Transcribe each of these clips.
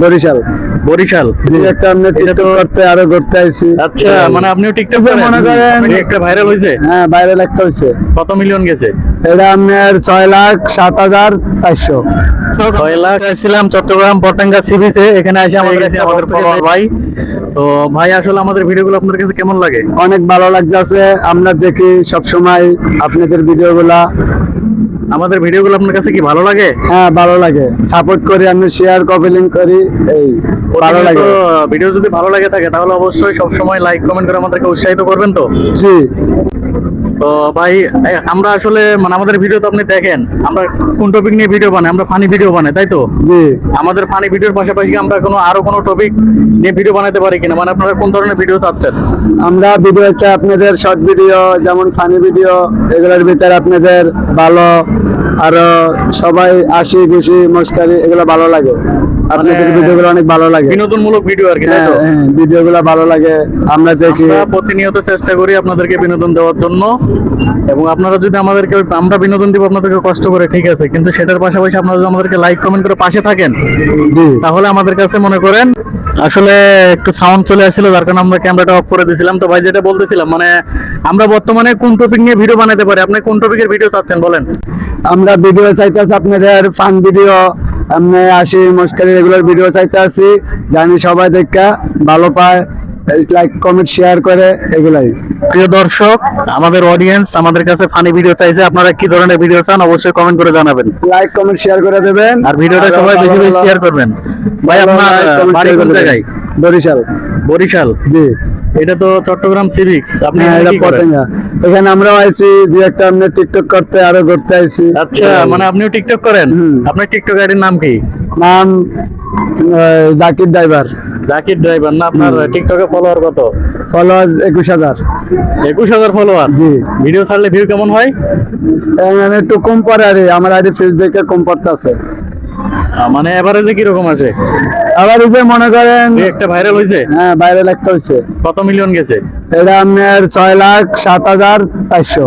বরিশাল। বরিশাল। জি, একটা আপনি টিকটক করতে আরো ঘুরতে আইছি। আচ্ছা, মানে আপনিও টিকটক করেন? মনে করেন একটা ভাইরাল হয়েছে। হ্যাঁ, ভাইরাল একটা হইছে। কত মিলিয়ন গেছে? এটা আপনার 6,07,400। 6 লাখ। আসছিলাম চট্টগ্রাম পতেঙ্গা সি বিচে, এখানে এসে আমাদের ফলোয়ার ভাই। তো ভাই, আসলে আমাদের ভিডিওগুলো আপনাদের কাছে কেমন লাগে? অনেক ভালো লাগতেছে, আমরা দেখি সব সময় আপনাদের ভিডিওগুলা। আমাদের ভিডিওগুলো আপনার কাছে কি ভালো লাগে? হ্যাঁ, ভালো লাগে, সাপোর্ট করি, আমি শেয়ার কপি লিংক করি, এই ভালো লাগে। ভিডিও যদি ভালো লাগে থাকে তাহলে অবশ্যই সব সময় লাইক কমেন্ট করে আমাদেরকে উৎসাহিত করবেন। তো জি, তো ভাই, আমরা আসলে মানে আমাদের ভিডিও তো আপনি দেখেন, আমরা কোন টপিক নিয়ে ভিডিও বানাই? আমরা ফানি ভিডিও বানাই, তাই তো? জি। আমাদের ফানি ভিডিওর পাশাপাশি আমরা আরো কোনো টপিক নিয়ে ভিডিও বানাতে পারি কিনা? মানে আপনারা কোন ধরনের ভিডিও চাচ্ছেন? আমরা ভিডিও চাই আপনাদের শর্ট ভিডিও, যেমন ফানি ভিডিও, এগুলোর ভিতরে আপনাদের ভালো আরো সবাই হাসি খুশি মস্কারি, এগুলো ভালো লাগে। আপনাদের ভিডিওগুলো অনেক ভালো লাগে, বিনোদনমূলক ভিডিও আর কি, তাই তো? হ্যাঁ, ভিডিওগুলো ভালো লাগে, আমরা দেখি। আমরা প্রতিনিয়ত চেষ্টা করি আপনাদেরকে বিনোদন দেওয়ার জন্য, এবং আপনারা যদি আমাদেরকে আমরা বিনোদন দিব আপনাদেরকে কষ্ট করে, ঠিক আছে, কিন্তু সেটার পাশাপাশি আপনারা যদি আমাদেরকে লাইক কমেন্ট করে পাশে থাকেন, জি, তাহলে আমাদের কাছে মনে করেন আসলে একটু সাউন্ড চলে আসছিল, যার কারণে আমরা ক্যামেরাটা অফ করে দিয়েছিলাম। তো ভাই, যেটা বলতেছিলাম, মানে আমরা বর্তমানে কোন টপিক নিয়ে ভিডিও বানাতে পারি? আপনি কোন টপিকের ভিডিও চাচ্ছেন বলেন? আমরা ভিডিও চাইতেছি আপনাদের ফান ভিডিও, আপনি হাসি মস্কারি রেগুলার ভিডিও চাইতেছি, জানি সবাই দেখা ভালো পায়, লাইক কমেন্ট শেয়ার করে, এগুলাই। প্রিয় দর্শক, আমাদের অডিয়েন্স আমাদের কাছে ফানি ভিডিও চাইছে, আপনারা কি ধরনের ভিডিও চান অবশ্যই কমেন্ট করে জানাবেন, লাইক কমেন্ট শেয়ার করে দেবেন, আর ভিডিওটা সবাই বেশি বেশি শেয়ার করবেন। ভাই, আপনার বাড়ি কোন জায়গায়? বরিশাল। বরিশাল। জি। এটা তো চট্টগ্রাম সিভিক্স। আপনি হ্যাঁ, এখানে এটা কি করেন? পতেঙ্গা। এখানে আমরাও আইছি, যে একটা আপনি টিকটক করতে আরো ঘুরতে আইছি। আচ্ছা, মানে আপনিও টিকটক করেন? আপনার টিকটক আইডির নাম কি? নাম জাকির ড্রাইভার। জাকির ড্রাইভার না? আপনার টিকটকে ফলোয়ার কত? ফলোয়ার 21,000। 21,000 ফলোয়ার? জি। ভিডিও ছাড়লে ভিউ কেমন হয়? মানে একটু কম পড়ে, আরে আমার আইডি ফেস দেখে কম পড়তেছে। মানে এভারেজে কিরকম আছে? আবার এই যে মনে করেন একটা ভাইরাল হয়েছে। হ্যাঁ, ভাইরাল একটা হয়েছে। কত মিলিয়ন গেছে? এটা আপনার 6,07,400।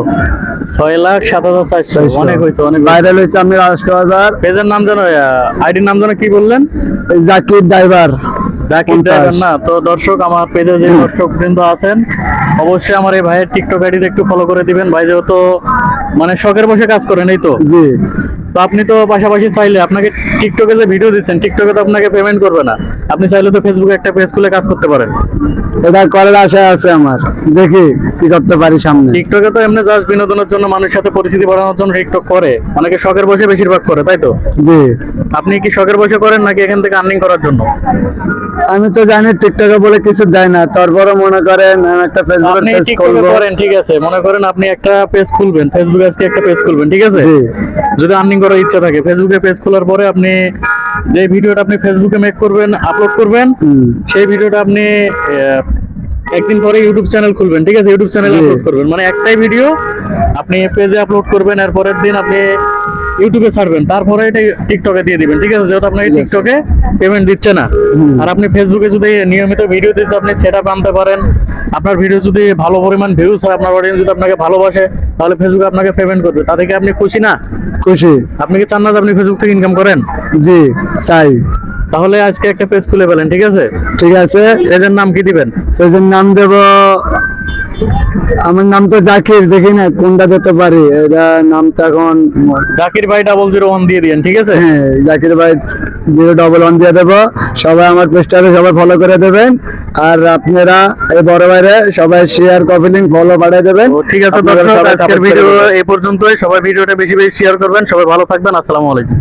6,07,400। অনেক হয়েছে, অনেক ভাইরাল হয়েছে আপনার 8,000। পেজের নাম জানো, আইডির নাম জানো কি বললেন? জাকির ড্রাইভার। জাকির ড্রাইভার না? তো দর্শক, আমার পেজে যে দর্শক বৃন্দ আছেন, অবশ্যই আমার এই ভাইয়ের টিকটক আইডিতে একটু ফলো করে দিবেন। ভাই যেহেতু মানে শখের বসে কাজ করেন, এই তো? জি। তো আপনি তো পাশাপাশি চাইলে, আপনাকে টিকটকে যে ভিডিও দিচ্ছেন, টিকটকে তো আপনাকে পেমেন্ট করবে না, আপনি চাইলে তো ফেসবুকে একটা পেজ খুলে কাজ করতে পারেন। এটা করার আশা আছে আমার, দেখি কি করতে পারি সামনে। টিকটকে তো এমনি জাস্ট বিনোদনের জন্য, মানুষের সাথে পরিচিতি বাড়ানোর জন্য টিকটক করে, অনেকে শখের বসে বেশিরভাগ করে, তাই তো? জি। আপনি কি শখের বসে করেন নাকি এখান থেকে আর্নিং করার জন্য? আমি তো জানি টিকটকে বলে কিছু দেয় না, তারপরে মনে করেন আমি একটা ফেসবুক আপনি পেজ টিকটকে খুলবো। করেন, ঠিক আছে, মনে করেন আপনি একটা পেজ খুলবেন, ফেসবুকে আজকে একটা পেজ খুলবেন, ঠিক আছে? জি। যদি আর্নিং করার ইচ্ছা থাকে, ফেসবুকে পেজ খোলার পরে আপনি যে ভিডিওটা আপনি ফেসবুকে মেক করবেন, আপলোড করবেন, সেই ভিডিওটা আপনি একদিন পরে ইউটিউব চ্যানেল খুলবেন, ঠিক আছে? ইউটিউব চ্যানেলে আপলোড করবেন, মানে একটাই ভিডিও আপনি পেজে আপলোড করবেন, এর পরের দিন আপনি ইউটিউবে ছাড়বেন, তারপরে এটা টিকটকে দিয়ে দিবেন, ঠিক আছে? যেহেতু আপনাকে টিকটকে পেমেন্ট দিচ্ছে না, আর আপনি ফেসবুকে যদি নিয়মিত ভিডিও দিচ্ছে, আপনি সেটা আনতে পারেন। আপনার ভিডিও যদি ভালো পরিমাণ ভিউজ হয়, আপনার অডিয়েন্স যদি আপনাকে ভালোবাসে, তাহলে ফেসবুকে আপনাকে পেমেন্ট করবে। তা থেকে আপনি খুশি না? খুশি। আপনি কি চান না যে আপনি ফেসবুক থেকে ইনকাম করেন? জি, চাই। তাহলে আজকে একটা পেজ খুলে ফেলেন, ঠিক আছে? ঠিক আছে। পেজের নাম কি দিবেন? পেজের নাম দেব, আমার নাম তো জাকির, দেখি না কোনটা দিতে পারি, এটা নামটা এখন জাকির ভাই 001 দিয়ে দিন, ঠিক আছে? হ্যাঁ, জাকির ভাই 011 দিয়ে দেবো। সবাই আমার পেজটাকে সবাই ফলো করে দেবেন, আর আপনারা এই বড় ভাইরে সবাই শেয়ার কপি লিংক ফলো পাঠিয়ে দেবেন। ঠিক আছে দর্শক, আজকের ভিডিও এই পর্যন্তই। সবাই ভিডিওটা বেশি বেশি শেয়ার করবেন। সবাই ভালো থাকবেন। আসসালামু আলাইকুম।